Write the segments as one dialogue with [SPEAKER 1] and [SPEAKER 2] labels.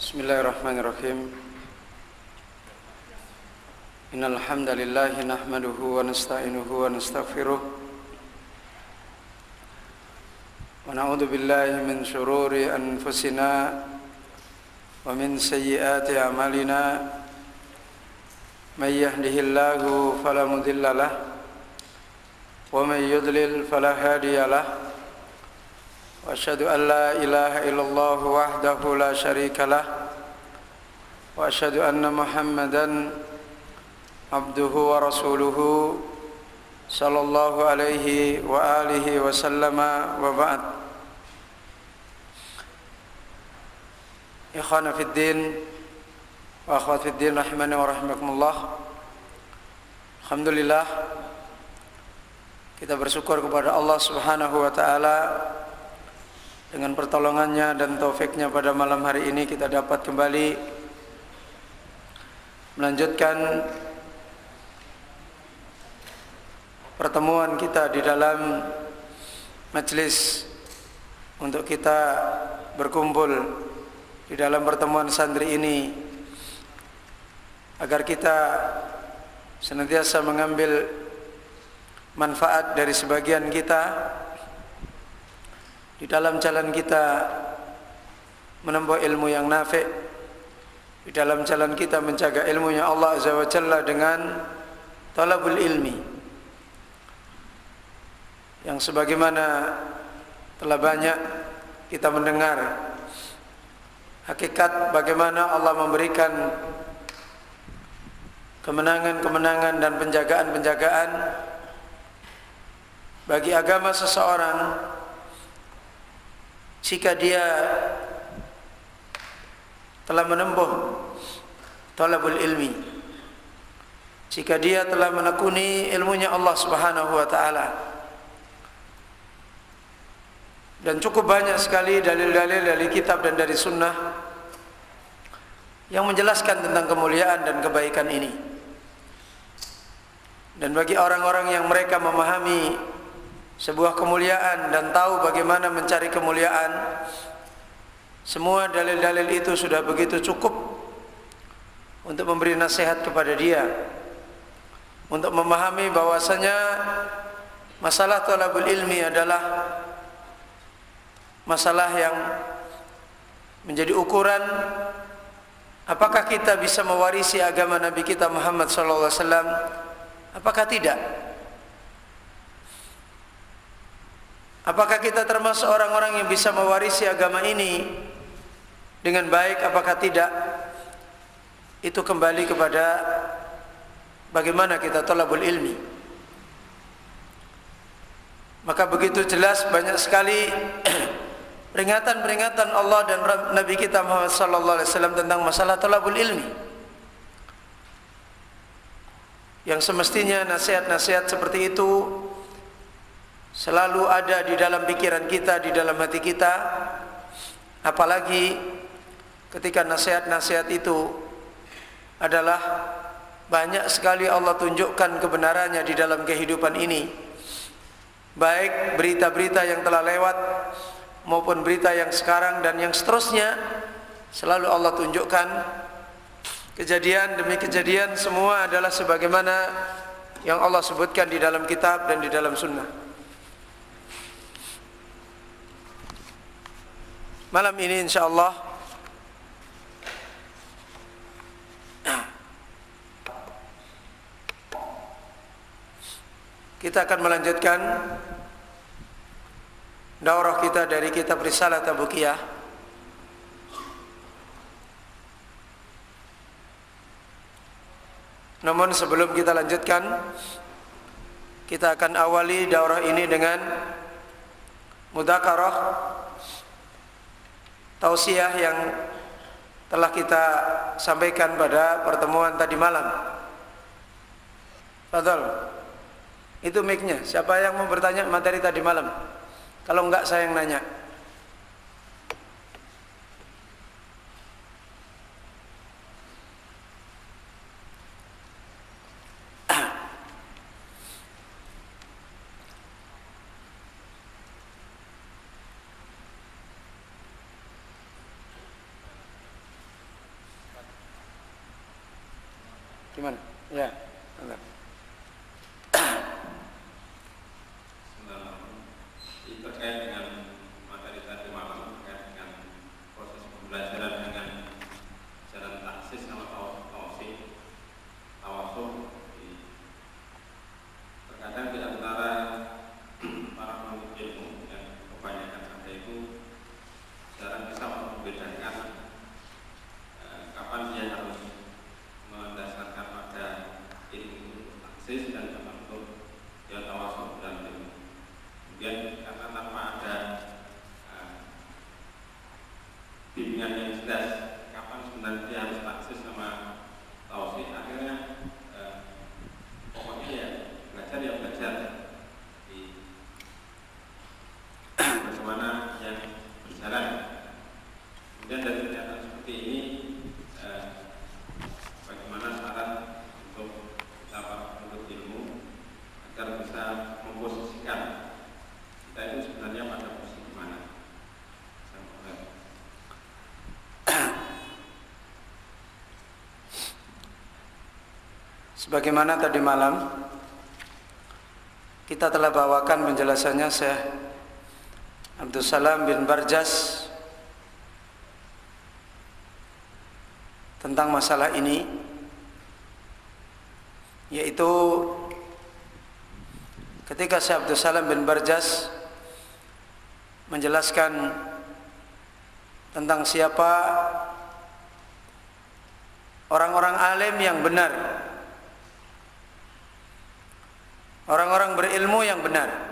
[SPEAKER 1] Bismillahirrahmanirrahim. Innal hamdalillah nahmaduhu wa nasta'inuhu wa nastaghfiruh wa na'udzu billahi min shururi anfusina wa min sayyiati a'malina. May yahdihillahu fala mudilla lahu wa may yudlil fala hadiya lahu. Wa asyhadu an la ilaha illallah wahdahu la syarika lah wa asyhadu anna Muhammadan abduhu wa rasuluhu sallallahu alaihi wa alihi wa sallama wa ba'd. Ikhwana fid din wa akhwat fid din rahimani wa rahimakumullah. Alhamdulillah, kita bersyukur kepada Allah Subhanahu wa taala. Dengan pertolongannya dan taufiknya pada malam hari ini kita dapat kembali melanjutkan pertemuan kita di dalam majelis untuk kita berkumpul di dalam pertemuan santri ini agar kita senantiasa mengambil manfaat dari sebagian kita di dalam jalan kita menempuh ilmu yang nafi', di dalam jalan kita menjaga ilmunya Allah Azza wa Jalla dengan talabul ilmi, yang sebagaimana telah banyak kita mendengar hakikat bagaimana Allah memberikan kemenangan-kemenangan dan penjagaan-penjagaan bagi agama seseorang jika dia telah menempuh talabul ilmi, jika dia telah menekuni ilmunya Allah Subhanahu wa taala. Dan cukup banyak sekali dalil-dalil dari kitab dan dari sunnah yang menjelaskan tentang kemuliaan dan kebaikan ini. Dan bagi orang-orang yang mereka memahami sebuah kemuliaan dan tahu bagaimana mencari kemuliaan, semua dalil-dalil itu sudah begitu cukup untuk memberi nasihat kepada dia, untuk memahami bahwasanya masalah talabul ilmi adalah masalah yang menjadi ukuran apakah kita bisa mewarisi agama Nabi kita Muhammad sallallahu alaihi wasallam, apakah tidak. Apakah kita termasuk orang-orang yang bisa mewarisi agama ini dengan baik, apakah tidak? Itu kembali kepada bagaimana kita talabul ilmi. Maka begitu jelas banyak sekali peringatan-peringatan Allah dan Nabi kita Muhammad sallallahu alaihi wasallam tentang masalah talabul ilmi, yang semestinya nasihat-nasihat seperti itu selalu ada di dalam pikiran kita, di dalam hati kita. Apalagi ketika nasihat-nasihat itu adalah banyak sekali Allah tunjukkan kebenarannya di dalam kehidupan ini, baik berita-berita yang telah lewat maupun berita yang sekarang dan yang seterusnya. Selalu Allah tunjukkan kejadian demi kejadian, semua adalah sebagaimana yang Allah sebutkan di dalam kitab dan di dalam sunnah. Malam ini insyaallah kita akan melanjutkan daurah kita dari kitab Risalah Tabukiyah. Namun sebelum kita lanjutkan, kita akan awali daurah ini dengan mudzakarah tausiah yang telah kita sampaikan pada pertemuan tadi malam. Fadhal, itu mic-nya. Siapa yang mau bertanya materi tadi malam? Kalau enggak saya yang nanya. Gimana? Ya. Benar.
[SPEAKER 2] Terkait dengan materi tadi malam terkait dengan proses pembelajaran dengan jalan taksis sama tawasul, terkadang di antara para penuntut ilmu yang kebanyakan ada itu jarang bisa membedakan kapan dia harus mendasarkan pada ilmu taksis dan kapan untuk dia tawasul dan ilmu. Kemudian karena tanpa ada bimbingan yang jelas kapan sebenarnya dia harus taksis sama tauhid, akhirnya pokoknya ya belajar di bagaimana yang berjalan. Kemudian dari pernyataan seperti ini, bagaimana syarat untuk kita para penuntut ilmu agar bisa memposisikan kita itu sebenarnya pada posisi mana?
[SPEAKER 1] Sebagaimana tadi malam kita telah bawakan penjelasannya Syekh Abdus Salam bin Barjas tentang masalah ini, yaitu ketika Syekh Abdus Salam bin Barjas menjelaskan tentang siapa orang-orang alim yang benar, orang-orang berilmu yang benar.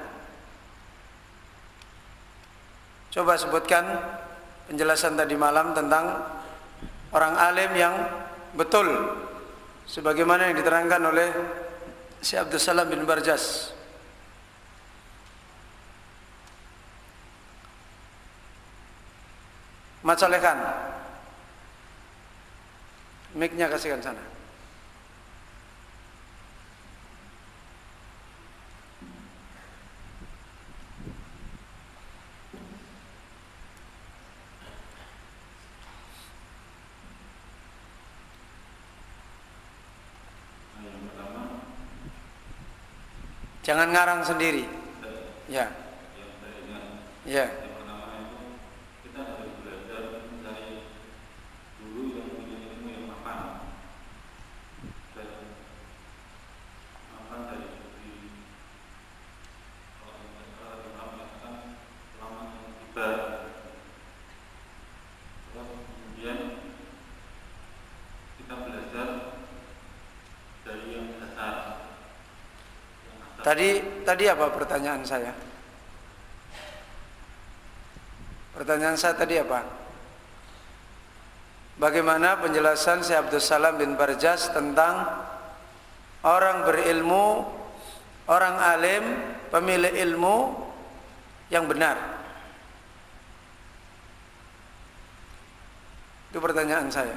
[SPEAKER 1] Coba sebutkan penjelasan tadi malam tentang orang alim yang betul sebagaimana yang diterangkan oleh Syekh Abdus Salam bin Barjas. Macolekan mic-nya, kasihkan sana. Jangan ngarang sendiri. Ya. Ya. Tadi apa pertanyaan saya? Pertanyaan saya tadi apa? Bagaimana penjelasan Syekh Abdus Salam bin Barjas tentang orang berilmu, orang alim, pemilik ilmu yang benar? Itu pertanyaan saya.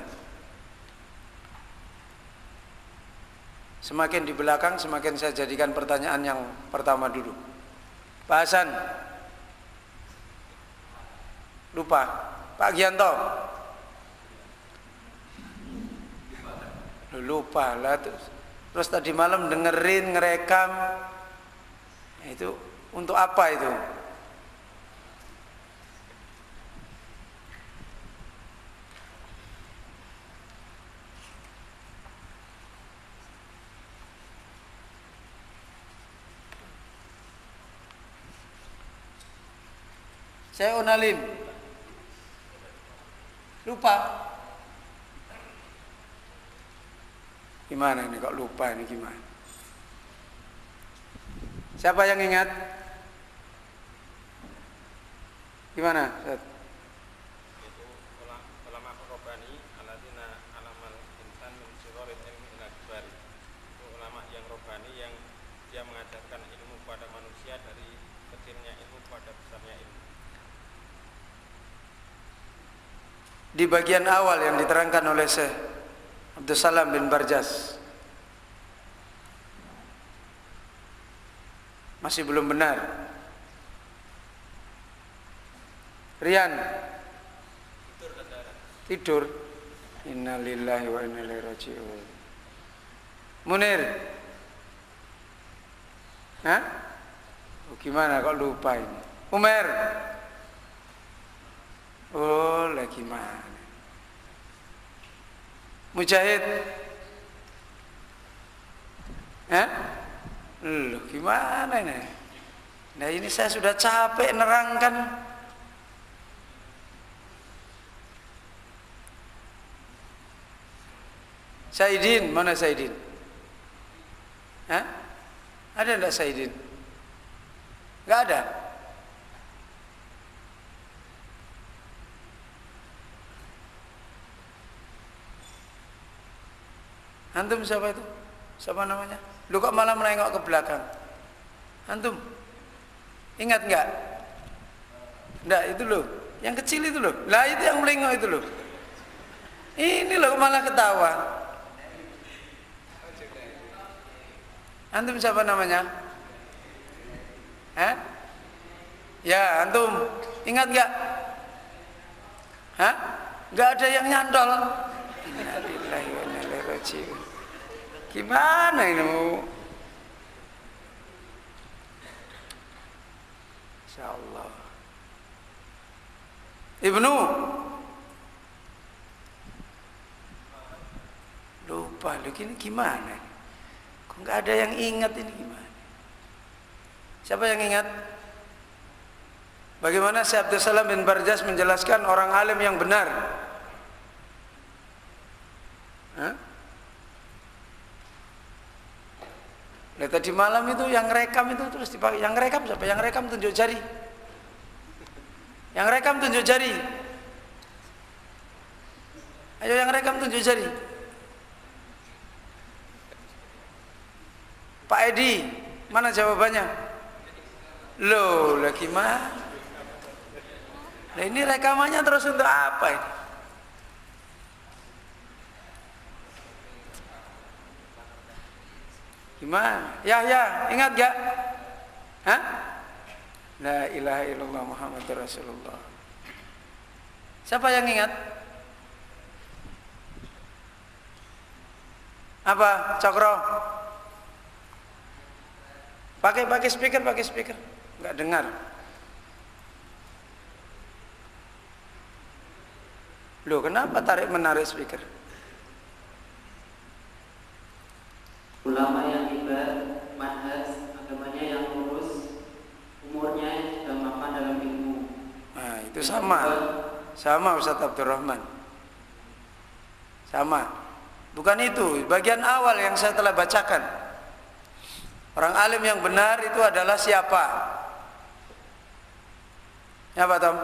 [SPEAKER 1] Semakin di belakang, semakin saya jadikan pertanyaan yang pertama dulu. Pak Hasan, lupa. Pak Gianto, lupa lah. Terus tadi malam dengerin, ngerekam, itu untuk apa itu? Saya onalim, lupa. Gimana ini kok lupa ini gimana? Siapa yang ingat? Gimana?
[SPEAKER 2] Itu ulama Rabbani alladzina alamal insan min sigharil ilmi ila kibari. Itu ulama yang Rabbani yang dia mengajarkan ilmu pada manusia dari kecilnya ilmu pada besarnya ilmu.
[SPEAKER 1] Di bagian awal yang diterangkan oleh Syekh Abdus Salam bin Barjas masih belum benar. Rian tidur. Innalillahi wa inna ilaihi raji'un. Munir. Hah? Oh, gimana kok lupa ini? Umer. Oh, lagi mana? Mujahid. Hah? Loh, gimana ini? Nah, ini saya sudah capek nerangkan. Saidin, mana Saidin? Hah? Ada enggak Saidin? Enggak ada. Antum siapa itu? Siapa namanya? Lu kok malah menengok ke belakang? Antum? Ingat enggak? Enggak, itu loh. Yang kecil itu loh. Lah itu yang melengok itu loh. Ini loh malah ketawa. Antum siapa namanya? Hah? Ya, antum ingat enggak? Hah? Enggak ada yang nyantol. Innalillahi wa inna ilaihi raji'un. Gimana ini mau? Insyaallah. Ibnu. Lupa lu gimana? Kok nggak ada yang ingat ini gimana? Siapa yang ingat? Bagaimana Syekh Abdul Salam bin Barjas menjelaskan orang alim yang benar? Hah? Nah, tadi malam itu yang rekam itu terus dipakai. Yang rekam siapa? Yang rekam tunjuk jari. Yang rekam tunjuk jari. Ayo yang rekam tunjuk jari. Pak Edi, mana jawabannya? Loh, lagi mah. Nah, ini rekamannya terus untuk apa ini? Gimana? Ya, ingat gak? Hah? La ilaha illallah Muhammadur Rasulullah. Siapa yang ingat? Apa? Cokro? Pakai speaker, nggak dengar. Loh, kenapa menarik speaker?
[SPEAKER 3] Ulama yang hebat, manhaj agamanya yang lurus, umurnya sudah mapan dalam ilmu.
[SPEAKER 1] Nah, itu sama Ustaz Abdurrahman. Sama. Bukan itu, bagian awal yang saya telah bacakan. Orang alim yang benar itu adalah siapa? Siapa, Tom?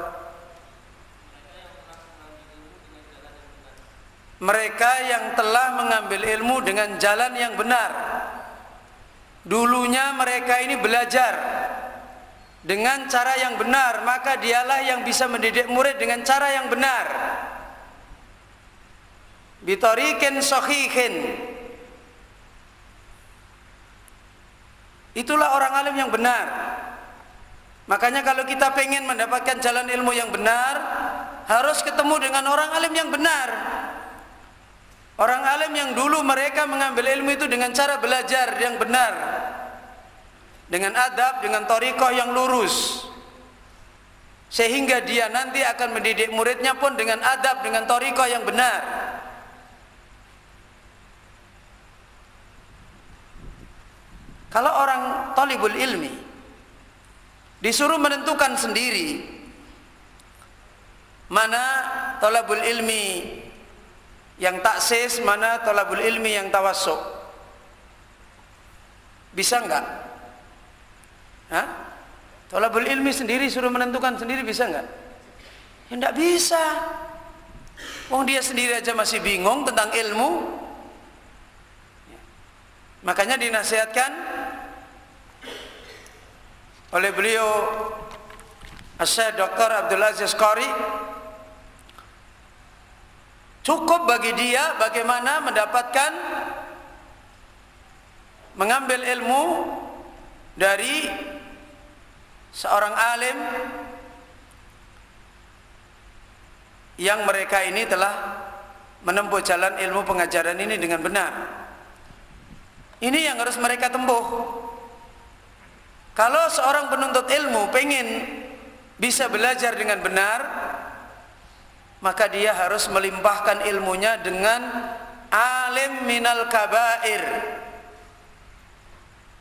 [SPEAKER 1] Mereka yang telah mengambil ilmu dengan jalan yang benar. Dulunya mereka ini belajar dengan cara yang benar, maka dialah yang bisa mendidik murid dengan cara yang benar. Bitorikin sohihin. Itulah orang alim yang benar. Makanya kalau kita pengen mendapatkan jalan ilmu yang benar, harus ketemu dengan orang alim yang benar. Orang alim yang dulu mereka mengambil ilmu itu dengan cara belajar yang benar, dengan adab, dengan thariqah yang lurus, sehingga dia nanti akan mendidik muridnya pun dengan adab, dengan thariqah yang benar. Kalau orang talibul ilmi disuruh menentukan sendiri mana talabul ilmi yang taksis, mana talabul ilmi yang tawassuk, bisa enggak? Hah? Talabul ilmi sendiri suruh menentukan sendiri, bisa enggak? Ya enggak bisa. Wong dia sendiri aja masih bingung tentang ilmu. Makanya dinasihatkan oleh beliau Syekh Dr. Abdul Aziz Qari, cukup bagi dia bagaimana mendapatkan mengambil ilmu dari seorang alim yang mereka ini telah menempuh jalan ilmu pengajaran ini dengan benar. Ini yang harus mereka tempuh. Kalau seorang penuntut ilmu pengen bisa belajar dengan benar, maka dia harus melimpahkan ilmunya dengan alim minal kabair.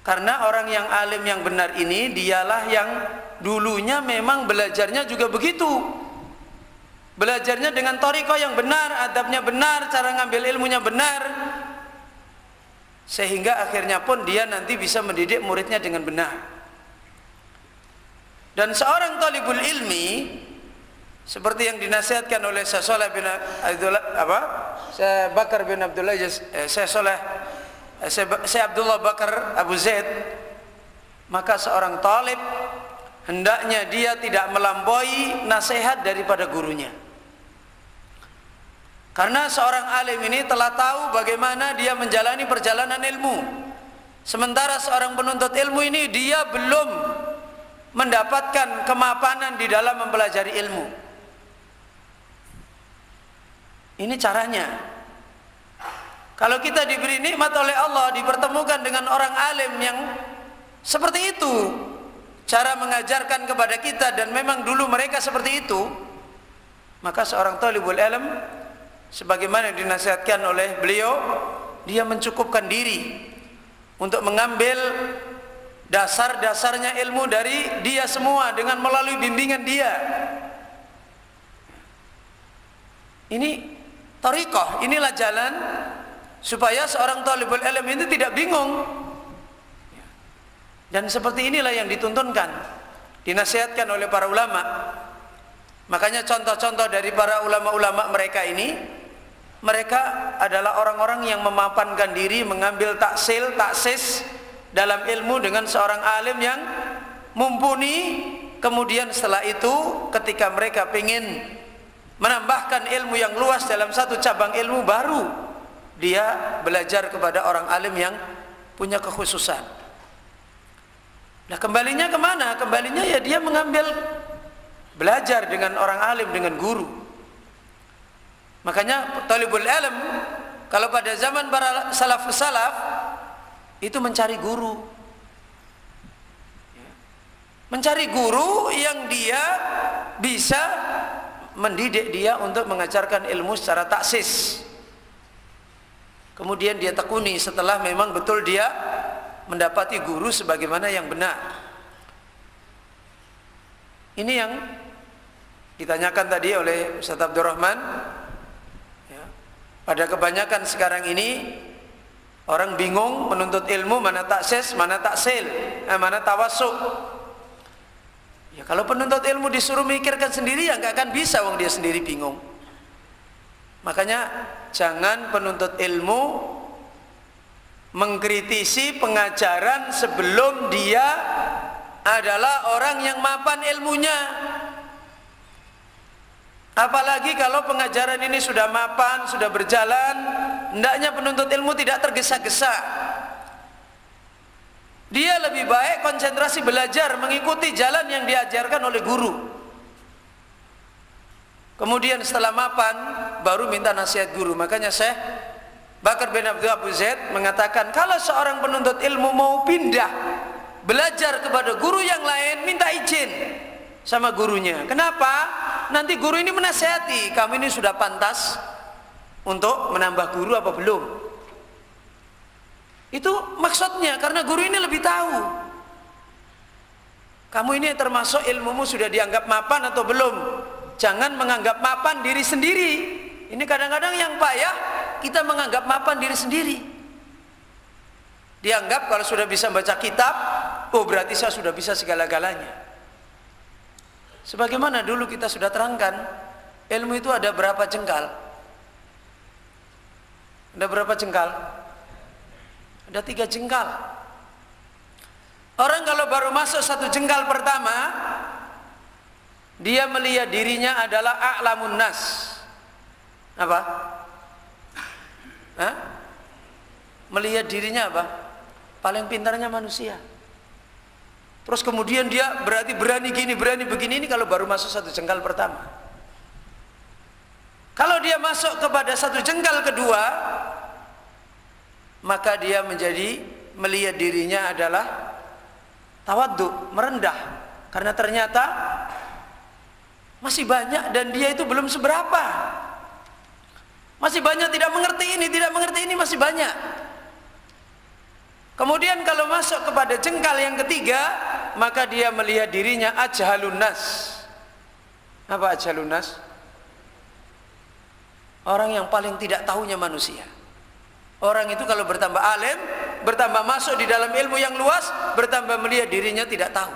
[SPEAKER 1] Karena orang yang alim yang benar ini dialah yang dulunya memang belajarnya juga begitu. Belajarnya dengan thariqah yang benar, adabnya benar, cara ngambil ilmunya benar, sehingga akhirnya pun dia nanti bisa mendidik muridnya dengan benar. Dan seorang talibul ilmi seperti yang dinasihatkan oleh Syekh Saleh bin Syekh Bakar bin Abdullah Syekh Abdullah Bakar Abu Zaid, maka seorang talib hendaknya dia tidak melampaui nasihat daripada gurunya. Karena seorang alim ini telah tahu bagaimana dia menjalani perjalanan ilmu. Sementara seorang penuntut ilmu ini dia belum mendapatkan kemapanan di dalam mempelajari ilmu. Ini caranya. Kalau kita diberi nikmat oleh Allah, dipertemukan dengan orang alim yang seperti itu, cara mengajarkan kepada kita, dan memang dulu mereka seperti itu, maka seorang talibul ilm, sebagaimana dinasihatkan oleh beliau, dia mencukupkan diri untuk mengambil dasar-dasarnya ilmu dari dia semua dengan melalui bimbingan dia. Ini thariqah, inilah jalan supaya seorang talibul ilm itu tidak bingung. Dan seperti inilah yang dituntunkan, dinasihatkan oleh para ulama. Makanya contoh-contoh dari para ulama-ulama mereka ini, mereka adalah orang-orang yang memapankan diri, mengambil taksil, taksis dalam ilmu dengan seorang alim yang mumpuni. Kemudian setelah itu ketika mereka ingin menambahkan ilmu yang luas dalam satu cabang ilmu, baru dia belajar kepada orang alim yang punya kekhususan. Nah, kembalinya kemana? Kembalinya ya dia mengambil belajar dengan orang alim, dengan guru. Makanya talibul ilm kalau pada zaman para salafus salaf itu mencari guru. Mencari guru yang dia bisa mendidik dia untuk mengajarkan ilmu secara taksis. Kemudian dia tekuni setelah memang betul dia mendapati guru sebagaimana yang benar. Ini yang ditanyakan tadi oleh Ustaz Abdurrahman. Ya, pada kebanyakan sekarang ini orang bingung menuntut ilmu, mana taksis, mana taksil, mana tawasuk. Ya, kalau penuntut ilmu disuruh mikirkan sendiri ya nggak akan bisa, wong dia sendiri bingung. Makanya jangan penuntut ilmu mengkritisi pengajaran sebelum dia adalah orang yang mapan ilmunya. Apalagi kalau pengajaran ini sudah mapan, sudah berjalan, hendaknya penuntut ilmu tidak tergesa-gesa. Dia lebih baik konsentrasi belajar, mengikuti jalan yang diajarkan oleh guru. Kemudian setelah mapan baru minta nasihat guru. Makanya Syekh Bakar bin Abdullah Abu Zaid mengatakan, kalau seorang penuntut ilmu mau pindah belajar kepada guru yang lain, minta izin sama gurunya. Kenapa? Nanti guru ini menasihati, kamu ini sudah pantas untuk menambah guru apa belum? Itu maksudnya, karena guru ini lebih tahu. Kamu ini termasuk ilmumu sudah dianggap mapan atau belum? Jangan menganggap mapan diri sendiri. Ini kadang-kadang yang payah, kita menganggap mapan diri sendiri. Dianggap kalau sudah bisa baca kitab, oh berarti saya sudah bisa segala-galanya. Sebagaimana dulu kita sudah terangkan, ilmu itu ada berapa jengkal? Ada berapa jengkal? Ada 3 jengkal. Orang kalau baru masuk 1 jengkal pertama, dia melihat dirinya adalah a'lamun nas. Apa? Hah? Melihat dirinya apa? Paling pintarnya manusia. Terus kemudian dia berarti berani gini, berani begini. Ini kalau baru masuk 1 jengkal pertama. Kalau dia masuk kepada 1 jengkal kedua, maka dia melihat dirinya adalah tawaddu, merendah, karena ternyata masih banyak dan dia itu belum seberapa. Masih banyak tidak mengerti ini, masih banyak. Kemudian kalau masuk kepada jengkal yang ketiga, maka dia melihat dirinya ajhalun nas. Apa ajhalun nas? Orang yang paling tidak tahunya manusia. Orang itu kalau bertambah alim, bertambah masuk di dalam ilmu yang luas, bertambah melihat dirinya tidak tahu.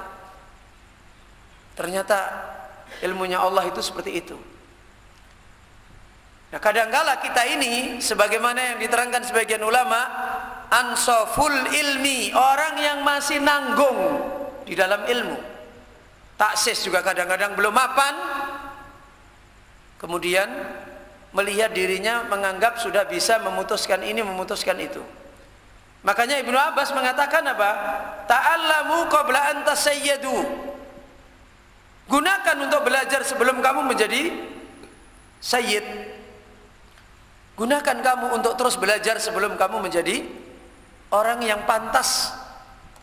[SPEAKER 1] Ternyata ilmunya Allah itu seperti itu. Nah, kadangkala kita ini sebagaimana yang diterangkan sebagian ulama, ansoful ilmi, orang yang masih nanggung di dalam ilmu. Taksis juga kadang-kadang belum mapan. Kemudian melihat dirinya menganggap sudah bisa memutuskan ini, memutuskan itu. Makanya Ibnu Abbas mengatakan apa? Ta'allamu qabla an tasayyadu. Gunakan untuk belajar sebelum kamu menjadi sayyid. Gunakan kamu untuk terus belajar sebelum kamu menjadi orang yang pantas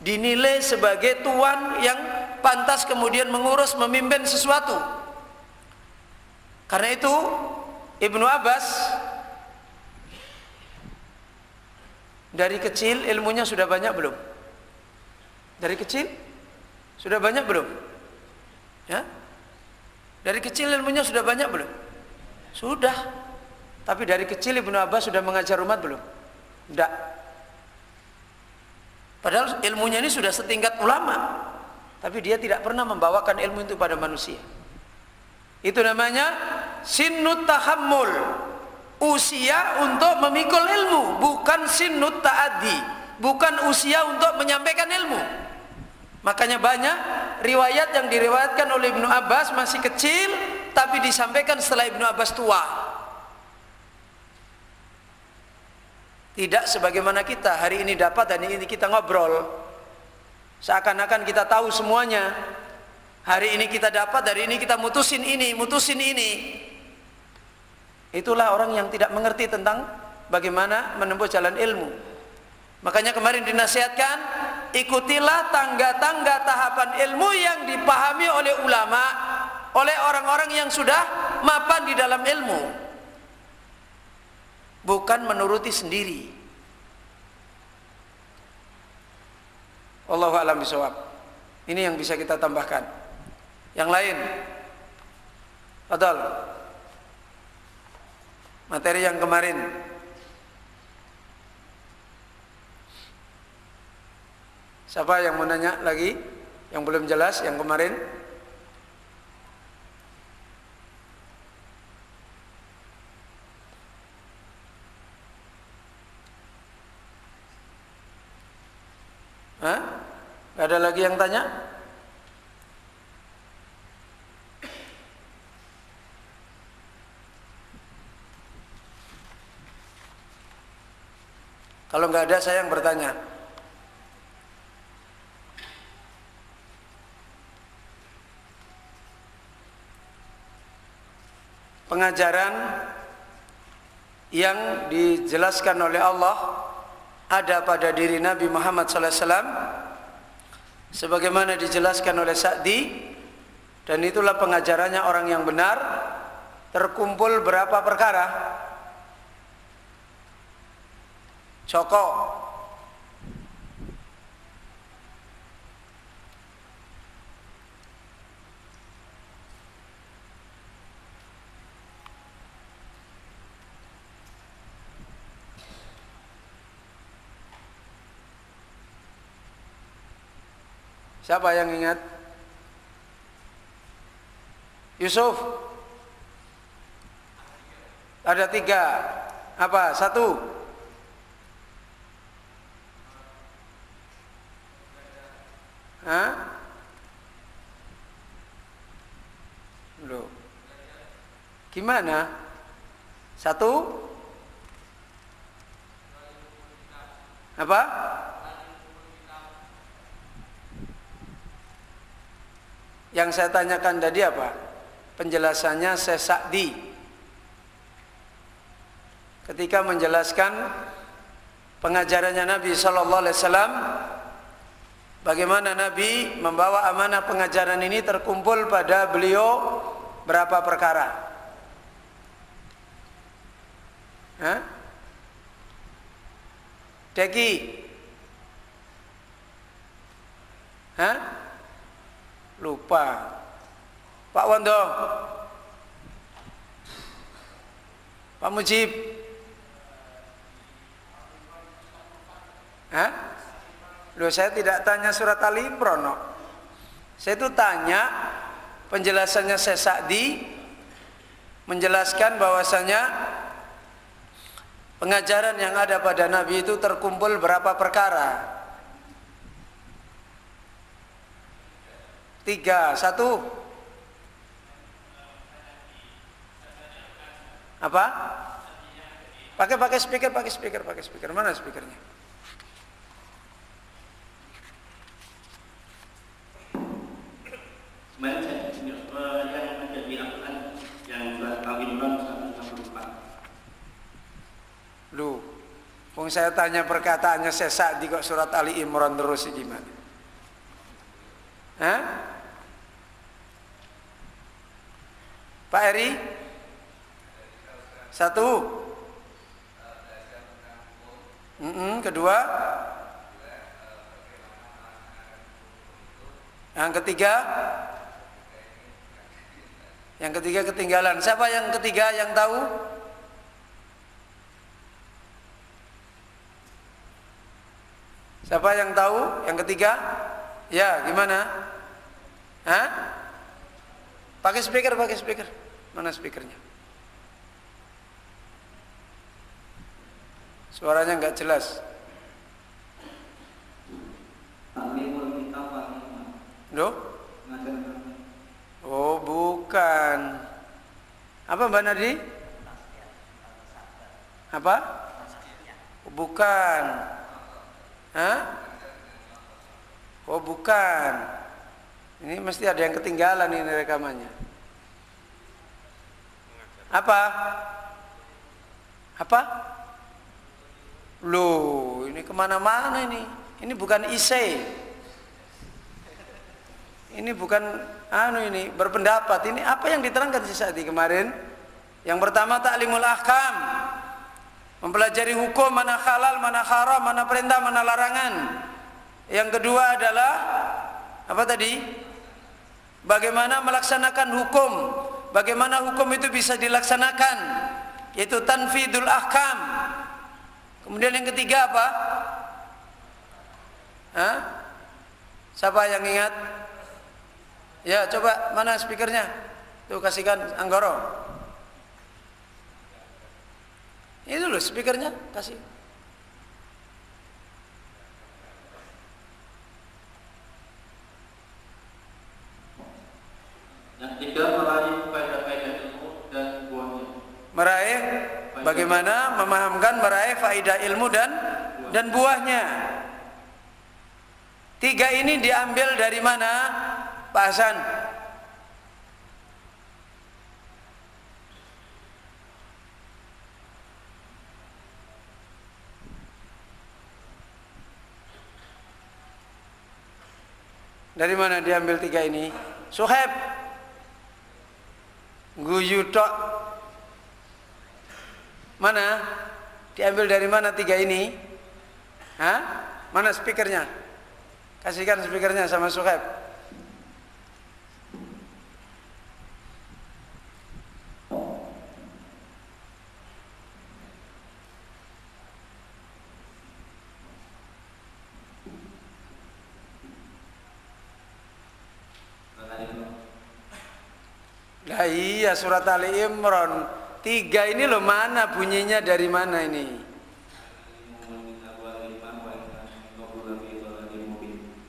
[SPEAKER 1] dinilai sebagai tuan yang pantas kemudian mengurus, memimpin sesuatu. Karena itu Ibnu Abbas dari kecil ilmunya sudah banyak belum? Dari kecil sudah banyak belum? Ya? Dari kecil ilmunya sudah banyak belum? Sudah. Tapi dari kecil Ibnu Abbas sudah mengajar umat belum? Tidak. Padahal ilmunya ini sudah setingkat ulama, tapi dia tidak pernah membawakan ilmu itu pada manusia. Itu namanya sinnut tahammul, usia untuk memikul ilmu, bukan sinnut ta'addi, bukan usia untuk menyampaikan ilmu. Makanya banyak riwayat yang diriwayatkan oleh Ibnu Abbas masih kecil, tapi disampaikan setelah Ibnu Abbas tua. Tidak sebagaimana kita hari ini dapat dan ini kita ngobrol, seakan-akan kita tahu semuanya. Hari ini kita dapat, hari ini kita mutusin ini, mutusin ini. Itulah orang yang tidak mengerti tentang bagaimana menempuh jalan ilmu. Makanya kemarin dinasihatkan, ikutilah tangga-tangga tahapan ilmu yang dipahami oleh ulama, oleh orang-orang yang sudah mapan di dalam ilmu. Bukan menuruti sendiri. Wallahu a'lam bishawab. Ini yang bisa kita tambahkan. Yang lain, padahal materi yang kemarin. Siapa yang mau nanya lagi? Yang belum jelas yang kemarin? Hah? Gak ada lagi yang tanya? Kalau nggak ada saya yang bertanya. Pengajaran yang dijelaskan oleh Allah ada pada diri Nabi Muhammad SAW, sebagaimana dijelaskan oleh Sa'di, dan itulah pengajarannya orang yang benar. Terkumpul berapa perkara? Cokok, siapa yang ingat? Yusuf? Ada 3. Apa? 1. Hah? Loh. Gimana? 1. Apa? Yang saya tanyakan tadi apa? Penjelasannya Syekh Sa'di ketika menjelaskan pengajarannya Nabi sallallahu alaihi wasallam, bagaimana Nabi membawa amanah pengajaran ini terkumpul pada beliau berapa perkara. Hah? Deki? Hah? Lupa. Pak Wondo? Pak Mujib? Hah? Loh, saya tidak tanya surat Ali Imran. No. Saya itu tanya penjelasannya Syekh Sa'di menjelaskan bahwasanya pengajaran yang ada pada Nabi itu terkumpul berapa perkara? 3. 1. Apa? Pakai speaker. Mana speakernya?
[SPEAKER 4] Sebenarnya yang ada di Al-Quran yang surat Al-Imran 154.
[SPEAKER 1] Loh, saya tanya perkataannya Syekh Sa'di kok surat Ali Imran terus gimana? Hah? Pak Eri? 1. Kedua? Yang ketiga? Yang ketiga ketinggalan. Siapa yang ketiga yang tahu? Siapa yang tahu? Yang ketiga? Ya, gimana? Hah? Pakai speaker. Mana speakernya? Suaranya enggak jelas.
[SPEAKER 3] Taklimul kitab wal hikmah.
[SPEAKER 1] Loh?
[SPEAKER 3] Ngajarkan.
[SPEAKER 1] Oh, bukan. Apa Mbak Nadi? Apa? Oh, bukan. Hah? Oh, bukan. Ini mesti ada yang ketinggalan ini rekamannya. Apa? Loh, ini kemana-mana ini. Ini bukan isai. Ini bukan ini berpendapat. Ini apa yang diterangkan si Sa'di kemarin? Yang pertama ta'limul ahkam, mempelajari hukum, mana halal, mana haram, mana perintah, mana larangan. Yang kedua adalah apa tadi? Bagaimana melaksanakan hukum, bagaimana hukum itu bisa dilaksanakan, yaitu tanfidul ahkam. Kemudian yang ketiga apa? Hah? Siapa yang ingat? Ya, coba mana speakernya? Tuh, kasihkan Anggoro. Itu loh speakernya, kasih.
[SPEAKER 4] Yang ketiga, meraih faedah-faedah ilmu dan buahnya.
[SPEAKER 1] Meraih bagaimana memahamkan meraih faedah ilmu dan buahnya. 3 ini diambil dari mana, Pak Hasan? Dari mana diambil 3 ini? Suhaib, guyu tok. Mana? Diambil dari mana 3 ini? Hah? Mana speakernya? Kasihkan speakernya sama Suhaib. Lah iya, surat Ali Imran 3 ini loh, mana bunyinya, dari mana ini?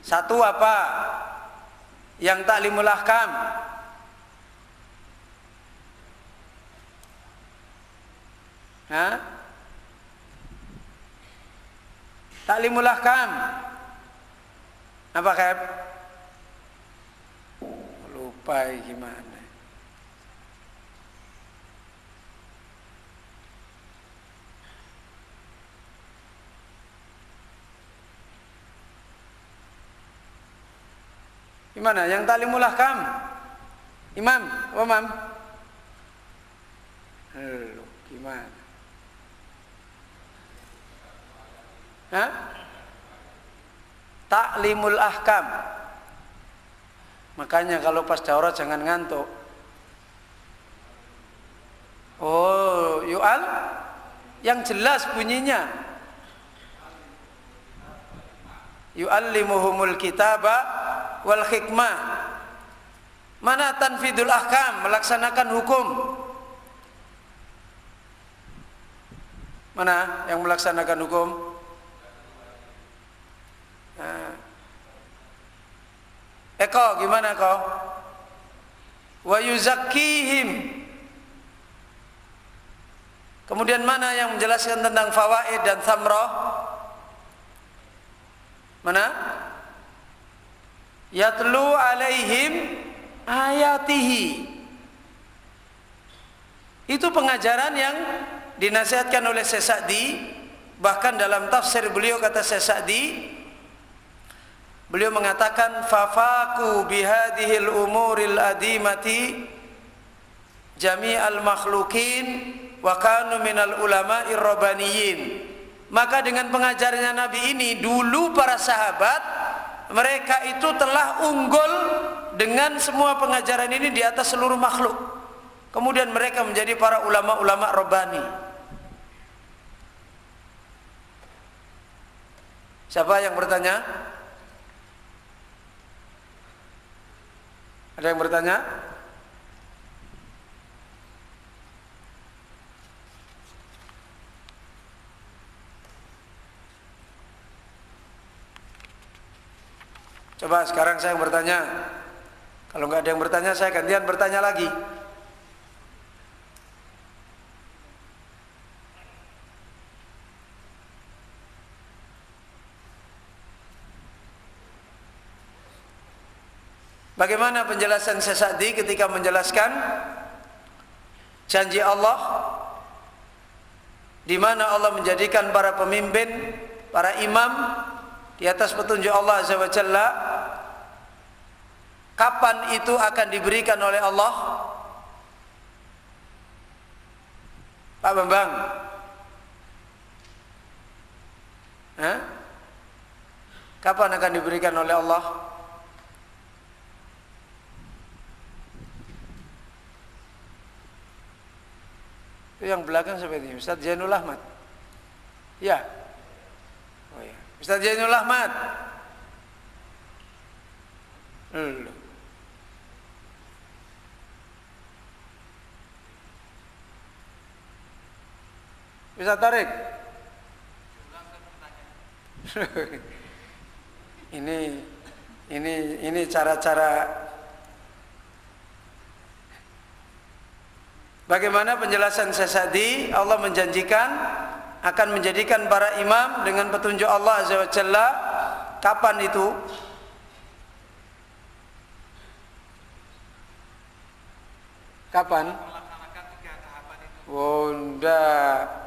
[SPEAKER 1] Satu apa? Yang ta'limul ahkam. Hah? Ta'limul ahkam. Apa Keb? Lupa gimana? Gimana? Yang ta'limul ahkam? Imam, Imam. Gimana? Hah? Ta'limul ahkam. Makanya kalau pas daurah jangan ngantuk. Oh, yu'al yang jelas bunyinya. Yu'allimuhumul kitaba wal hikmah. Mana tanfidul ahkam, melaksanakan hukum? Mana yang melaksanakan hukum? Nah. Eko, gimana kau? Wa yuzakkihim. Kemudian mana yang menjelaskan tentang fawaid dan thamrah? Mana? Yatlu alaihim ayatihi. Itu pengajaran yang dinasihatkan oleh Syekh Sa'di. Bahkan dalam tafsir beliau kata Syekh Sa'di, beliau mengatakan fafaku bihadihil umuril adimati jami'al makhlukin wa kanu minal ulama'ir rabbaniyin. Maka dengan pengajarannya Nabi ini, dulu para sahabat mereka itu telah unggul dengan semua pengajaran ini di atas seluruh makhluk. Kemudian mereka menjadi para ulama-ulama rabbani. Siapa yang bertanya? Ada yang bertanya? Coba sekarang saya yang bertanya. Kalau nggak ada yang bertanya, saya gantian bertanya lagi. Bagaimana penjelasan Syekh Sa'di ketika menjelaskan janji Allah, di mana Allah menjadikan para pemimpin, para imam di atas petunjuk Allah Azza wa Jalla? Kapan itu akan diberikan oleh Allah? Pak Bambang, kapan akan diberikan oleh Allah? Itu yang belakang seperti ini, Ustaz Jainul Ahmad. Ya. Oh ya. Ustaz Jainul Ahmad. Bisa tarik. ini cara-cara. Bagaimana penjelasan Syekh Sa'di? Allah menjanjikan akan menjadikan para imam dengan petunjuk Allah Azza wa Jalla. Kapan itu? Kapan? Oh, enggak.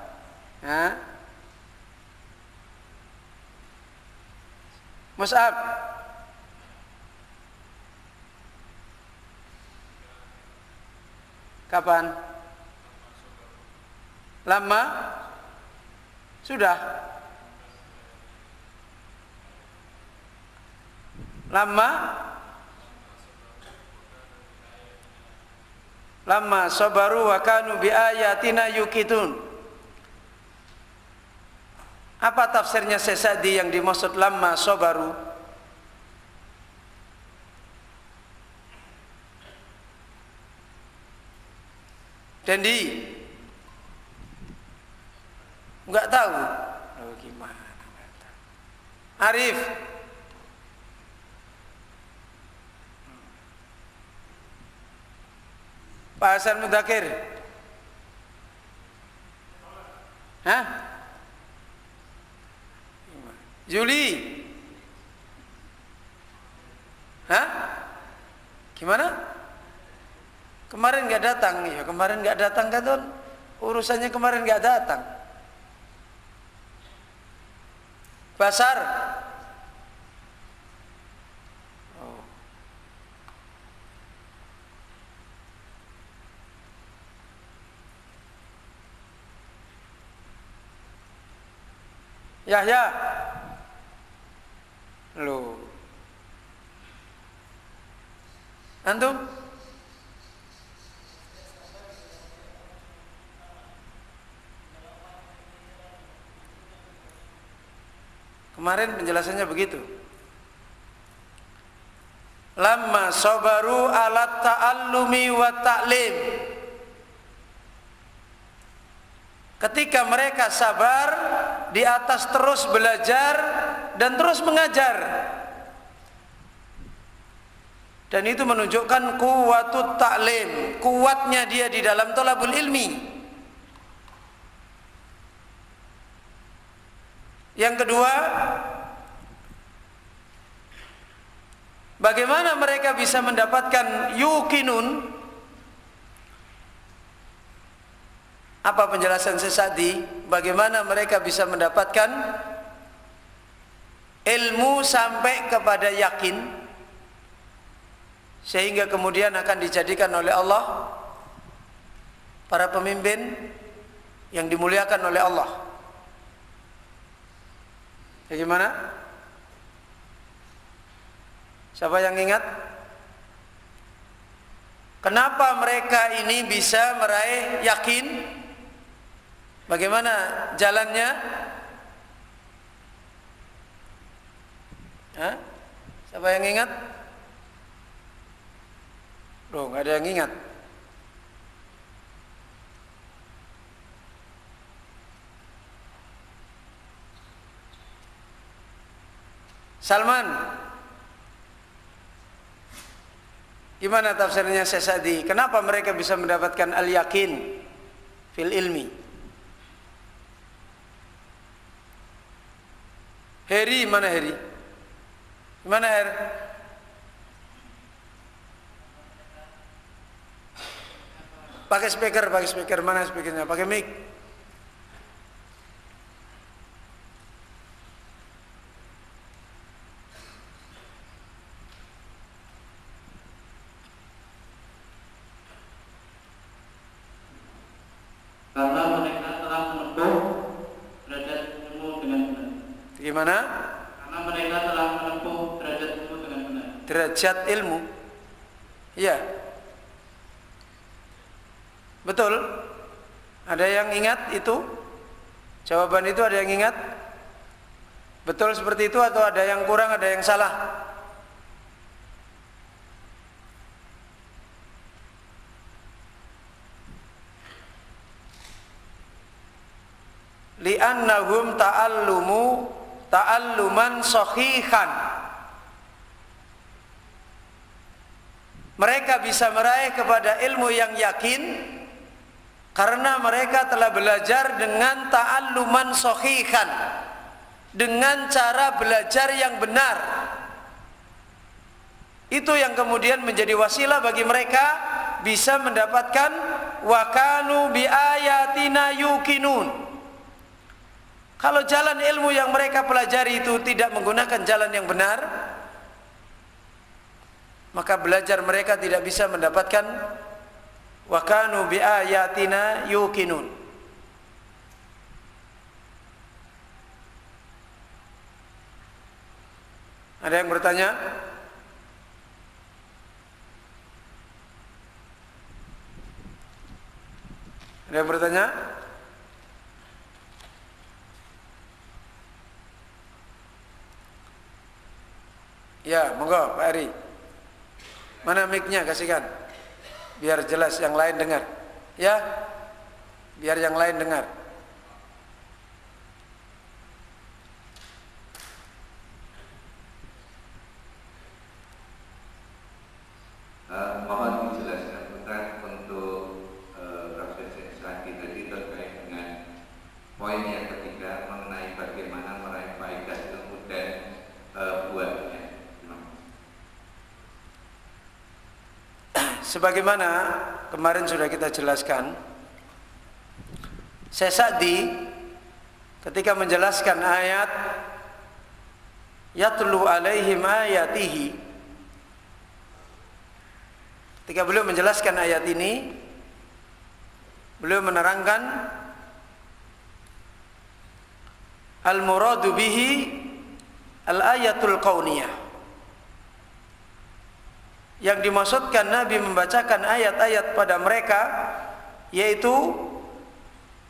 [SPEAKER 1] Mus'ab, kapan? Lama? Sudah? Lama? Lama sabaru wa kanu bi ayatina yuqitun. Apa tafsirnya Syekh Sa'di yang dimaksud lama sabaru? Dendi? Enggak tahu. Oh, gimana? Arif? Pak Hasan Mudakir? Hah? Juli? Hah? Gimana? Kemarin nggak datang, ya kemarin nggak datang kan Don? Urusannya kemarin nggak datang. Basar? Oh. Yahya. Loh. Antum? Kemarin penjelasannya begitu. Lamma sabaru ala ta'allumi wa ta'lim. Ketika mereka sabar di atas terus belajar dan terus mengajar. Dan itu menunjukkan kuwatut ta'lim, kuatnya dia di dalam thalabul ilmi. Yang kedua, bagaimana mereka bisa mendapatkan yuqinun? Apa penjelasan Sesadi? Bagaimana mereka bisa mendapatkan ilmu sampai kepada yakin, sehingga kemudian akan dijadikan oleh Allah para pemimpin yang dimuliakan oleh Allah. Bagaimana? Siapa yang ingat? Kenapa mereka ini bisa meraih yakin? Bagaimana jalannya? Hah? Siapa yang ingat? Loh, nggak ada yang ingat. Salman, gimana tafsirnya Sesadi? Kenapa mereka bisa mendapatkan al-yakin fil ilmi? Heri, mana Heri? Gimana Her? Pakai speaker, mana speakernya? Pakai mic.
[SPEAKER 4] Karena mereka telah menempuh derajat ilmu dengan benar.
[SPEAKER 1] Gimana?
[SPEAKER 4] Karena mereka telah menempuh derajat ilmu dengan benar.
[SPEAKER 1] Derajat ilmu. Iya. Betul. Ada yang ingat itu? Jawaban itu ada yang ingat? Betul seperti itu atau ada yang kurang, ada yang salah? Li'annahum ta'alluman sahihan. Mereka bisa meraih kepada ilmu yang yakin karena mereka telah belajar dengan ta'alluman sahihan, dengan cara belajar yang benar. Itu yang kemudian menjadi wasilah bagi mereka bisa mendapatkan wa kanu bi ayatina yuqinun. Kalau jalan ilmu yang mereka pelajari itu tidak menggunakan jalan yang benar, maka belajar mereka tidak bisa mendapatkan wa kanu bi ayatina yuqinun. Ada yang bertanya? Ada yang bertanya? Ya, monggo Pak Eri. Mana mic-nya, kasihkan. Biar jelas yang lain dengar. Ya. Biar yang lain dengar.
[SPEAKER 5] Mohon dijelaskan Ustaz untuk proses lagi tadi terkait dengan poin yang ketiga mengenai bagaimana meraih faedah ilmu dan buahnya.
[SPEAKER 1] Sebagaimana kemarin sudah kita jelaskan, Sesadi ketika menjelaskan ayat yatlu alaihim ayatihi, ketika beliau menjelaskan ayat ini, beliau menerangkan al-muradu bihi al-ayatul kauniyah. Yang dimaksudkan Nabi membacakan ayat-ayat pada mereka, yaitu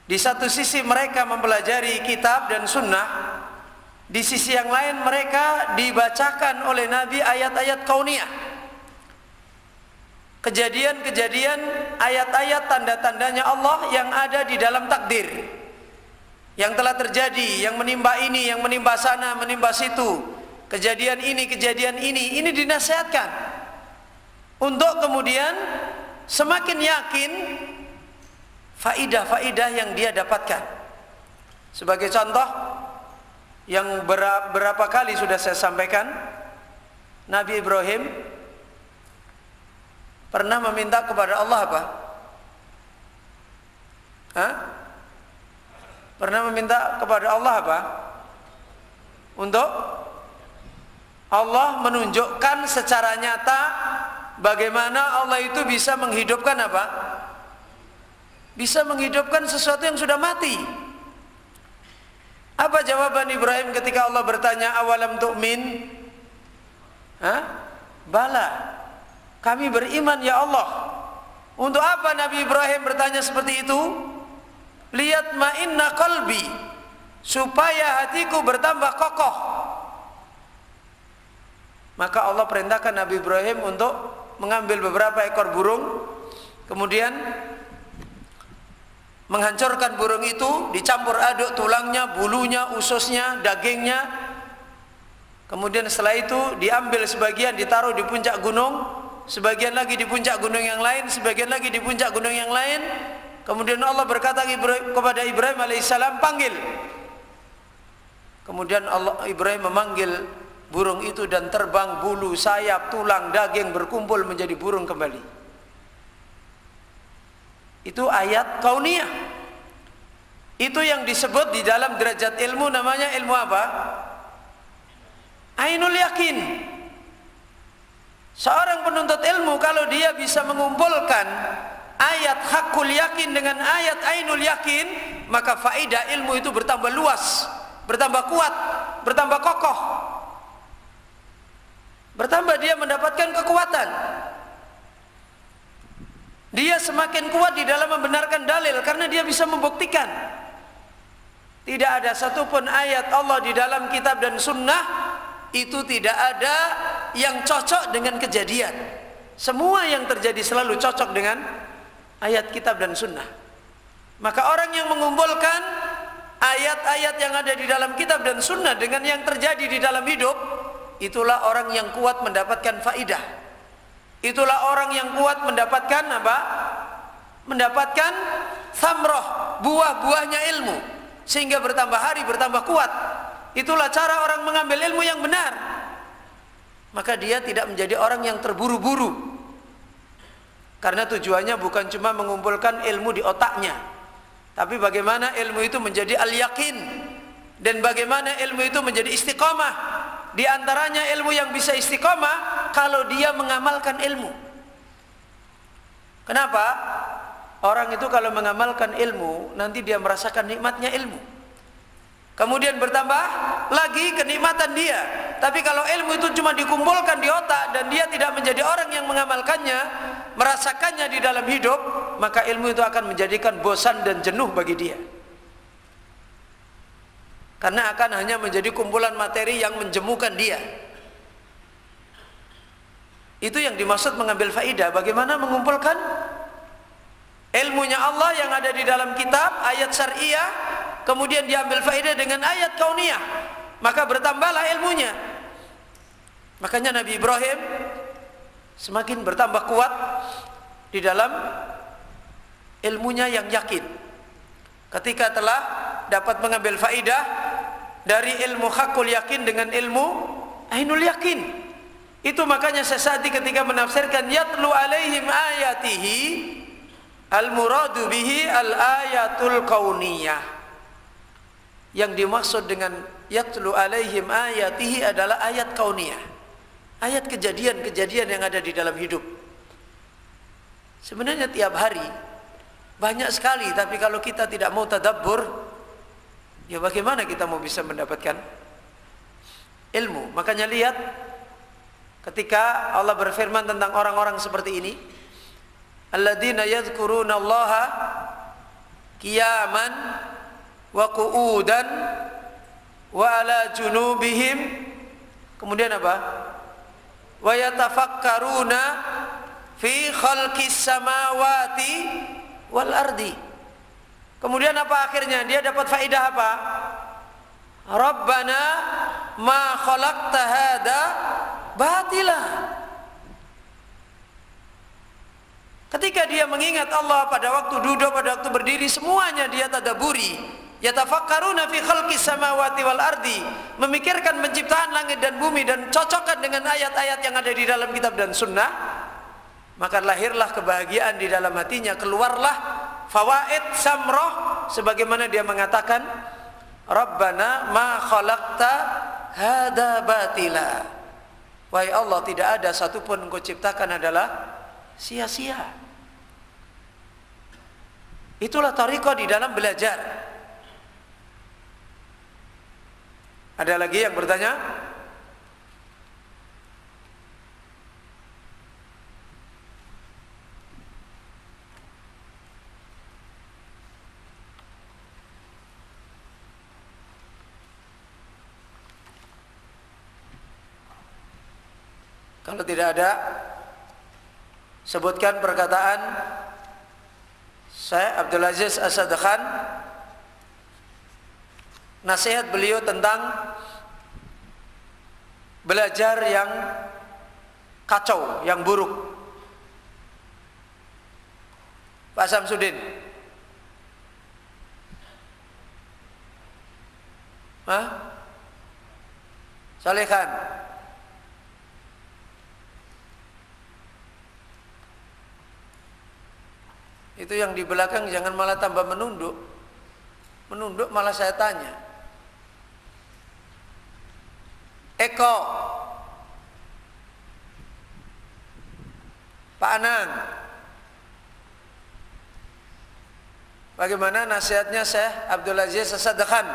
[SPEAKER 1] di satu sisi mereka mempelajari kitab dan sunnah, di sisi yang lain mereka dibacakan oleh Nabi ayat-ayat kauniyah, kejadian-kejadian, ayat-ayat tanda-tandanya Allah yang ada di dalam takdir, yang telah terjadi, yang menimba ini, yang menimba sana, menimba situ, kejadian ini dinasihatkan untuk kemudian semakin yakin faidah-faidah yang dia dapatkan. Sebagai contoh yang berapa kali sudah saya sampaikan, Nabi Ibrahim pernah meminta kepada Allah apa? Pernah meminta kepada Allah apa? Untuk Allah menunjukkan secara nyata bagaimana Allah itu bisa menghidupkan apa? Bisa menghidupkan sesuatu yang sudah mati. Apa jawaban Ibrahim ketika Allah bertanya, awalam tu'min? Bala, kami beriman ya Allah. Untuk apa Nabi Ibrahim bertanya seperti itu? Lihat ma'inna qalbi, supaya hatiku bertambah kokoh. Maka Allah perintahkan Nabi Ibrahim untuk mengambil beberapa ekor burung, kemudian menghancurkan burung itu, dicampur aduk tulangnya, bulunya, ususnya, dagingnya. Kemudian setelah itu diambil sebagian, ditaruh di puncak gunung, sebagian lagi di puncak gunung yang lain, sebagian lagi di puncak gunung yang lain. Kemudian Allah berkata kepada Ibrahim alaihissalam, panggil. Kemudian Ibrahim memanggil burung itu dan terbang, bulu, sayap, tulang, daging berkumpul menjadi burung kembali. Itu ayat kauniyah. Itu yang disebut di dalam derajat ilmu, namanya ilmu apa? Ainul yakin. Seorang penuntut ilmu kalau dia bisa mengumpulkan ayat hakul yakin dengan ayat ainul yakin, maka faedah ilmu itu bertambah luas, bertambah kuat, bertambah kokoh, bertambah dia mendapatkan kekuatan. Dia semakin kuat di dalam membenarkan dalil karena dia bisa membuktikan. Tidak ada satupun ayat Allah di dalam kitab dan sunnah itu tidak ada yang cocok dengan kejadian. Semua yang terjadi selalu cocok dengan ayat kitab dan sunnah. Maka orang yang mengumpulkan ayat-ayat yang ada di dalam kitab dan sunnah dengan yang terjadi di dalam hidup, itulah orang yang kuat mendapatkan faidah. Itulah orang yang kuat mendapatkan apa? Mendapatkan samroh, buah-buahnya ilmu, sehingga bertambah hari bertambah kuat. Itulah cara orang mengambil ilmu yang benar. Maka dia tidak menjadi orang yang terburu-buru, karena tujuannya bukan cuma mengumpulkan ilmu di otaknya, tapi bagaimana ilmu itu menjadi al-yakin, dan bagaimana ilmu itu menjadi istiqamah. Di antaranya ilmu yang bisa istiqamah kalau dia mengamalkan ilmu. Kenapa? Orang itu kalau mengamalkan ilmu, nanti dia merasakan nikmatnya ilmu. Kemudian bertambah lagi kenikmatan dia. Tapi kalau ilmu itu cuma dikumpulkan di otak dan dia tidak menjadi orang yang mengamalkannya, merasakannya di dalam hidup, maka ilmu itu akan menjadikan bosan dan jenuh bagi dia. Karena akan hanya menjadi kumpulan materi yang menjemukan dia. Itu yang dimaksud mengambil faidah. Bagaimana mengumpulkan ilmunya Allah yang ada di dalam kitab, ayat syariah, kemudian diambil faedah dengan ayat kauniyah, maka bertambahlah ilmunya. Makanya Nabi Ibrahim semakin bertambah kuat di dalam ilmunya yang yakin. Ketika telah dapat mengambil faedah dari ilmu hakul yakin dengan ilmu ainul yakin. Itu makanya Sesadi ketika menafsirkan yatlu alaihim ayatihi, al-muradu bihi al-ayatul kauniyah. Yang dimaksud dengan yatlu alaihim ayatihi adalah ayat kauniyah, ayat kejadian-kejadian yang ada di dalam hidup. Sebenarnya tiap hari banyak sekali, tapi kalau kita tidak mau tadabbur, ya bagaimana kita mau bisa mendapatkan ilmu? Makanya lihat ketika Allah berfirman tentang orang-orang seperti ini, alladzina yadhkurunallaha qiyaman wa qu'udan wa ala junubihim, kemudian apa? Wa yatafakkaruna fi khalqis samawati wal ardi. Kemudian apa akhirnya? Dia dapat faedah apa? Rabbana ma khalaqta hada batila. Ketika dia mengingat Allah pada waktu duduk, pada waktu berdiri, semuanya dia tadaburi. Yatafakkaruna fi khalqis samawati wal ardi, memikirkan penciptaan langit dan bumi dan cocokkan dengan ayat-ayat yang ada di dalam kitab dan sunnah, maka lahirlah kebahagiaan di dalam hatinya, keluarlah fawaid samroh, sebagaimana dia mengatakan, Rabbana ma khalaqta hada batila. Wahai Allah, tidak ada satupun Engkau ciptakan adalah sia-sia. Itulah tariqah di dalam belajar. Ada lagi yang bertanya? Kalau tidak ada, sebutkan perkataan Syekh Abdul Aziz As-Sadd Khan, nasihat beliau tentang belajar yang kacau, yang buruk. Pak Samsudin. Hah? Saleh Khan. Itu yang di belakang jangan malah tambah menunduk. Menunduk malah saya tanya. Eko, Pak Anang, bagaimana nasihatnya Syekh Abdul Aziz As-Sadd Khan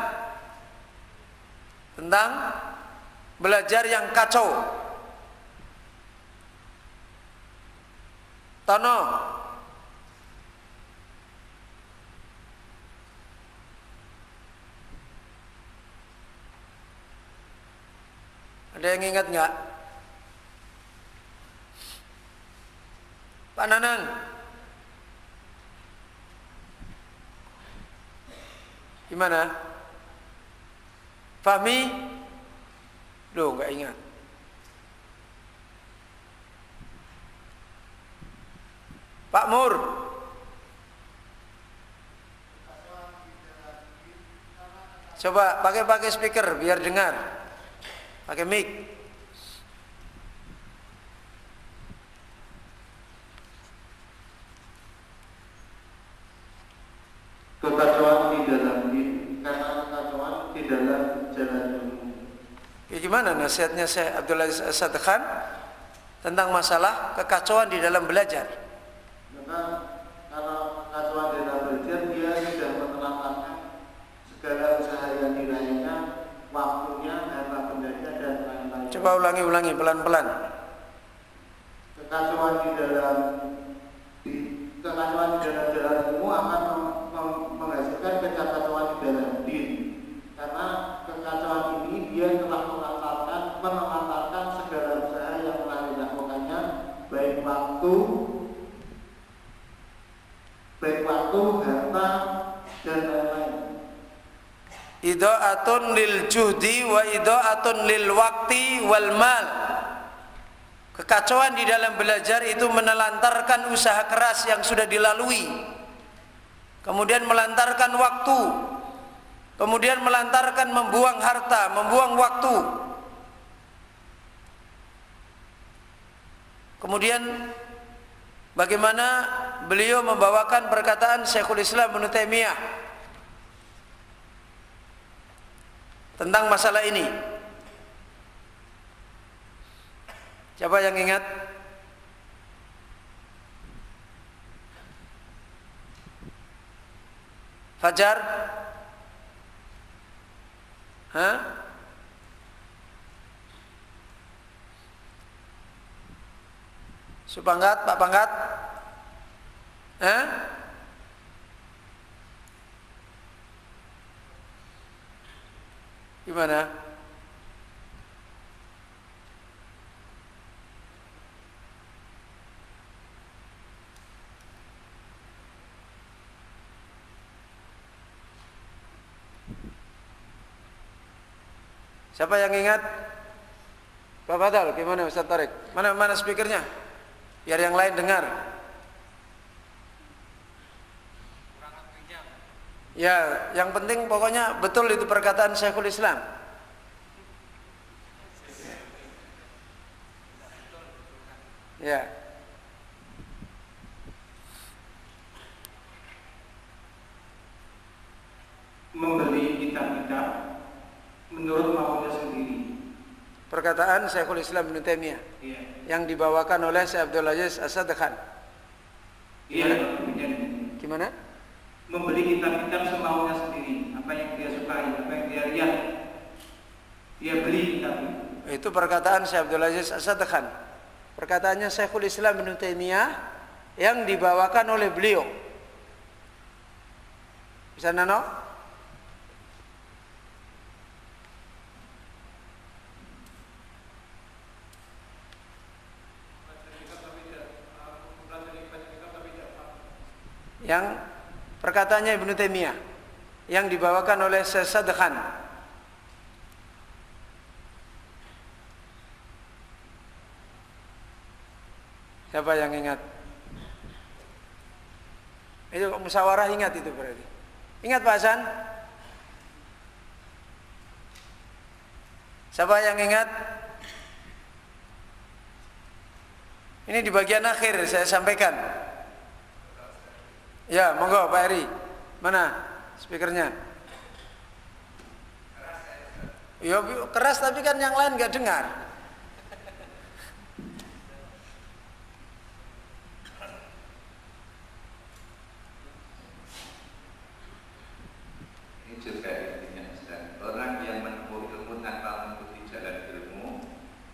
[SPEAKER 1] tentang belajar yang kacau? Tono, ada yang ingat nggak? Pak Nanang, gimana? Fahmi? Loh, nggak ingat. Pak Mur? Coba pakai speaker biar dengar. Pakai mic.
[SPEAKER 6] Kekacauan di dalam din, karena kekacauan di dalam jalan ilmu.
[SPEAKER 1] Ya, gimana nasihatnya Syekh Abdul Aziz As-Sadd Khan tentang masalah kekacauan di dalam belajar?
[SPEAKER 6] Karena kalau kekacauan di dalam belajar, dia sudah menelantarkan segala usaha yang dilakukan, waktunya, harta bendanya dan lain-lain.
[SPEAKER 1] Coba ulangi pelan-pelan.
[SPEAKER 6] Kekacauan di dalam jalan ilmu akan menghasilkan kekacauan di dalam din. Karena kekacauan ini dia telah menelantarkan segala usaha yang telah dilakukannya, baik waktu, harta dan lain-lain.
[SPEAKER 1] Ida'atun lil juhdi wa ida'atun lil wakti wal mal. Kekacauan di dalam belajar itu menelantarkan usaha keras yang sudah dilalui, kemudian melantarkan waktu, kemudian melantarkan membuang harta, membuang waktu. Kemudian bagaimana beliau membawakan perkataan Syekhul Islam Ibnu Taimiyah tentang masalah ini. Siapa yang ingat? Fajar? Hah? Supangkat, Pak Pangkat? Hah? Gimana? Siapa yang ingat? Pak Fadal, gimana Ustaz Tarik? Mana speakernya? Biar yang lain dengar. Ya, yang penting pokoknya betul itu perkataan Syekhul Islam. Ya.
[SPEAKER 6] Membeli kitab-kitab menurut maunya sendiri.
[SPEAKER 1] Perkataan Syekhul Islam Ibnu Taimiyah yang dibawakan oleh Syekh Abdul Aziz As-Sadkhan.
[SPEAKER 6] Iya,
[SPEAKER 1] Gimana?
[SPEAKER 6] membeli kitab-kitab semaunya sendiri, apa yang dia sukai, apa yang dia lihat, dia beli kitab.
[SPEAKER 1] Itu perkataan Syekh Abdul Aziz As-Sadkhan. Perkataannya Syekhul Islam Ibnu Taimiyah yang dibawakan oleh beliau. Bisa nano? Yang perkataannya Ibnu Taimiyah yang dibawakan oleh Syekh Sadkhan. Siapa yang ingat? Itu musyawarah, ingat itu berarti. Ingat Pak Hasan? Siapa yang ingat? Ini di bagian akhir saya sampaikan. Ya, monggo Pak Eri. Mana speakernya? Ya keras tapi kan yang lain nggak dengar.
[SPEAKER 5] Ini juga intinya Ustaz. Orang yang menempuh ilmu tanpa mengikuti jalan ilmu,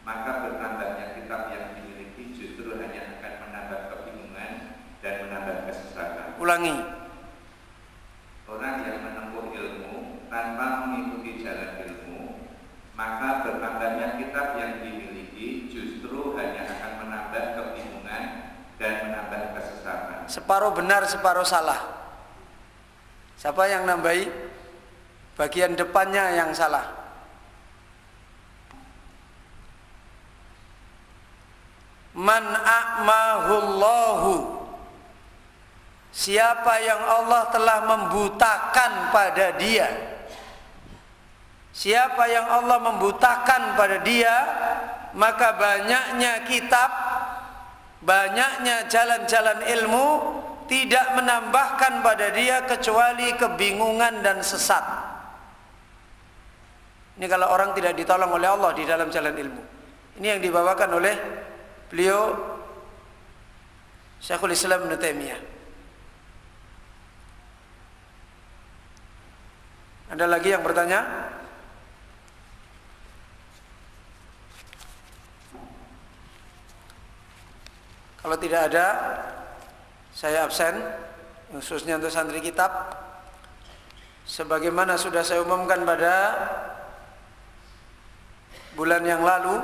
[SPEAKER 5] maka bertambahnya kitab yang dimiliki justru hanya akan menambah kebingungan dan menambah kesesatan.
[SPEAKER 1] Ulangi.
[SPEAKER 5] Orang yang menempuh ilmu tanpa mengikuti jalan ilmu, maka bertambahnya kitab yang dimiliki justru hanya akan menambah kebingungan dan menambah kesesatan.
[SPEAKER 1] Separuh benar, separuh salah. Siapa yang nambahi? Bagian depannya yang salah. Man a'mahullahu, siapa yang Allah telah membutakan pada dia. Siapa yang Allah membutakan pada dia, maka banyaknya kitab, banyaknya jalan-jalan ilmu tidak menambahkan pada dia kecuali kebingungan dan sesat. Ini kalau orang tidak ditolong oleh Allah di dalam jalan ilmu. Ini yang dibawakan oleh beliau Syekhul Islam Ibnu Taimiyah. Ada lagi yang bertanya? Kalau tidak ada, saya absen, khususnya untuk santri kitab. Sebagaimana sudah saya umumkan pada bulan yang lalu,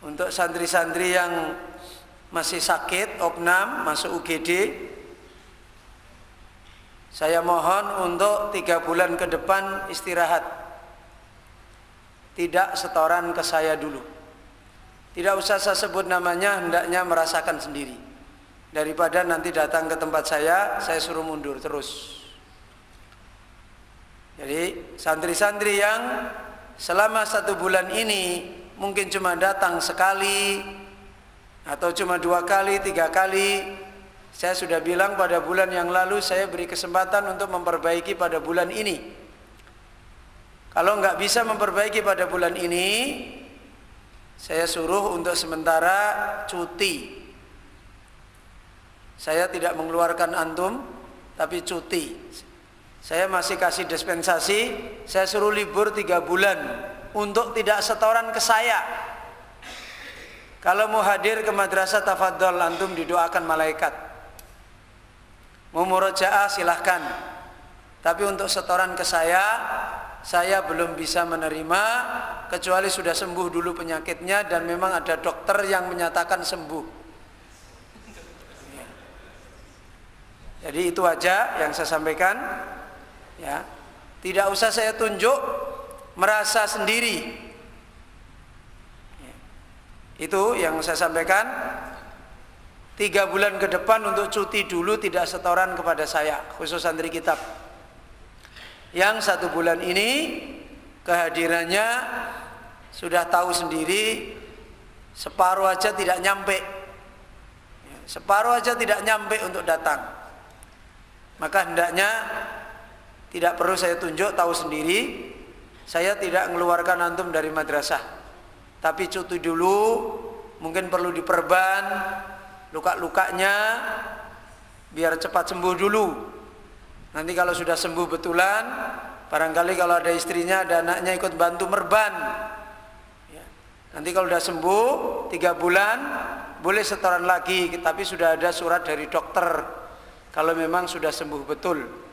[SPEAKER 1] untuk santri-santri yang masih sakit, opnam, masuk UGD, saya mohon untuk 3 bulan ke depan istirahat. Tidak setoran ke saya dulu. Tidak usah saya sebut namanya, hendaknya merasakan sendiri. Daripada nanti datang ke tempat saya suruh mundur terus. Jadi santri-santri yang selama 1 bulan ini mungkin cuma datang sekali atau cuma 2 kali, 3 kali, saya sudah bilang pada bulan yang lalu saya beri kesempatan untuk memperbaiki pada bulan ini. Kalau nggak bisa memperbaiki pada bulan ini, saya suruh untuk sementara cuti. Saya tidak mengeluarkan antum, tapi cuti. Saya masih kasih dispensasi, saya suruh libur 3 bulan untuk tidak setoran ke saya. Kalau mau hadir ke madrasah tafadhol, antum didoakan malaikat. Mau murojaah silahkan. Tapi untuk setoran ke saya belum bisa menerima kecuali sudah sembuh dulu penyakitnya dan memang ada dokter yang menyatakan sembuh. Jadi itu aja yang saya sampaikan. Ya, tidak usah saya tunjuk, merasa sendiri. Ya. Itu yang saya sampaikan. 3 bulan ke depan untuk cuti dulu tidak setoran kepada saya, khusus santri kitab. Yang 1 bulan ini kehadirannya sudah tahu sendiri, separuh aja tidak nyampe. Ya, separuh aja tidak nyampe untuk datang. Maka hendaknya tidak perlu saya tunjuk, tahu sendiri. Saya tidak mengeluarkan antum dari madrasah. Tapi cuti dulu, mungkin perlu diperban luka-lukanya biar cepat sembuh dulu. Nanti kalau sudah sembuh betulan, barangkali kalau ada istrinya, ada anaknya ikut bantu merban. Ya. Nanti kalau sudah sembuh 3 bulan boleh setoran lagi, tapi sudah ada surat dari dokter kalau memang sudah sembuh betul.